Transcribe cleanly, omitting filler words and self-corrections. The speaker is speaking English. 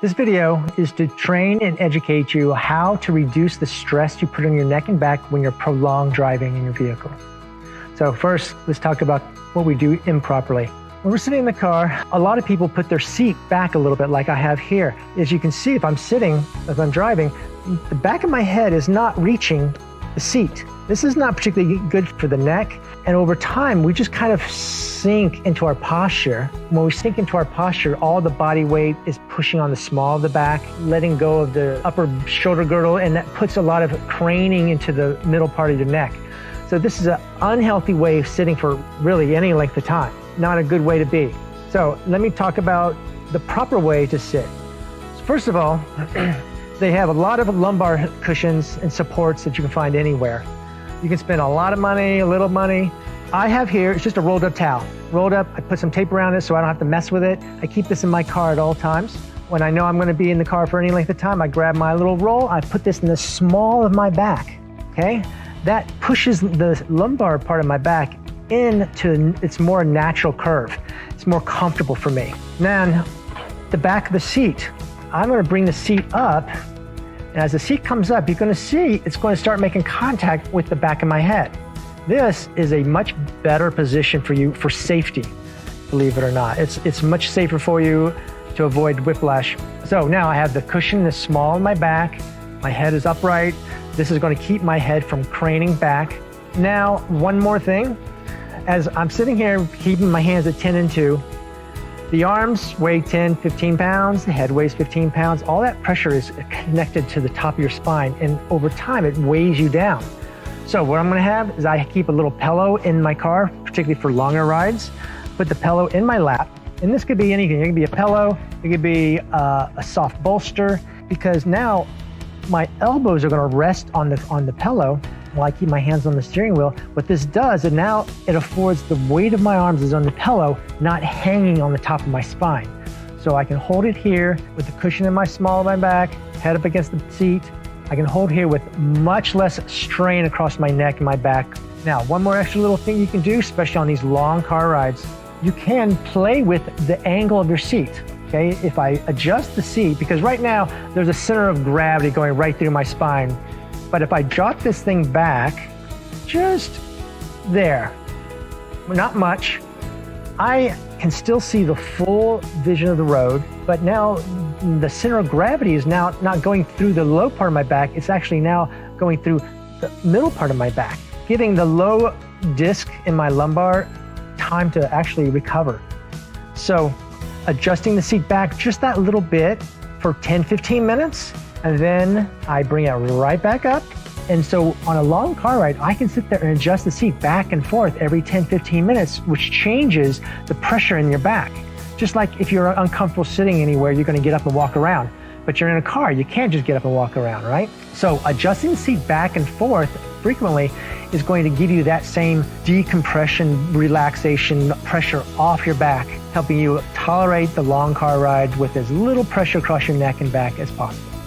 This video is to train and educate you how to reduce the stress you put on your neck and back when you're prolonged driving in your vehicle. So first, let's talk about what we do improperly. When we're sitting in the car, a lot of people put their seat back a little bit like I have here. As you can see, if I'm sitting, if I'm driving, the back of my head is not reaching the seat. This is not particularly good for the neck. And over time, we just kind of sink into our posture. When we sink into our posture, all the body weight is pushing on the small of the back, letting go of the upper shoulder girdle, and that puts a lot of craning into the middle part of your neck. So this is an unhealthy way of sitting for really any length of time. Not a good way to be. So let me talk about the proper way to sit. So first of all, they have a lot of lumbar cushions and supports that you can find anywhere. You can spend a lot of money, a little money. I have here, it's just a rolled up towel. Rolled up, I put some tape around it so I don't have to mess with it. I keep this in my car at all times. When I know I'm gonna be in the car for any length of time, I grab my little roll, I put this in the small of my back, okay? That pushes the lumbar part of my back into its more natural curve. It's more comfortable for me. Then the back of the seat, I'm gonna bring the seat up, and as the seat comes up, you're gonna see it's going to start making contact with the back of my head. This is a much better position for you for safety, believe it or not. It's much safer for you to avoid whiplash. So now I have the cushion that's small in my back, my head is upright. This is gonna keep my head from craning back. Now, one more thing. As I'm sitting here keeping my hands at 10 and 2, the arms weigh 10, 15 pounds, the head weighs 15 pounds. All that pressure is connected to the top of your spine, and over time it weighs you down. So what I'm gonna have is I keep a little pillow in my car, particularly for longer rides. Put the pillow in my lap, and this could be anything. It could be a pillow, it could be a soft bolster, because now my elbows are gonna rest on the pillow while I keep my hands on the steering wheel. What this does, and now it affords the weight of my arms is on the pillow, not hanging on the top of my spine. So I can hold it here with the cushion in my small of my back, head up against the seat. I can hold here with much less strain across my neck and my back. Now, one more extra little thing you can do, especially on these long car rides, you can play with the angle of your seat. Okay, if I adjust the seat, because right now there's a center of gravity going right through my spine. But if I drop this thing back, just there, not much, I can still see the full vision of the road, but now the center of gravity is now not going through the low part of my back, it's actually now going through the middle part of my back, giving the low disc in my lumbar time to actually recover. So adjusting the seat back just that little bit for 10, 15 minutes, and then I bring it right back up. And so on a long car ride, I can sit there and adjust the seat back and forth every 10, 15 minutes, which changes the pressure in your back. Just like if you're uncomfortable sitting anywhere, you're gonna get up and walk around. But you're in a car, you can't just get up and walk around, right? So adjusting the seat back and forth frequently is going to give you that same decompression, relaxation, pressure off your back, helping you tolerate the long car ride with as little pressure across your neck and back as possible.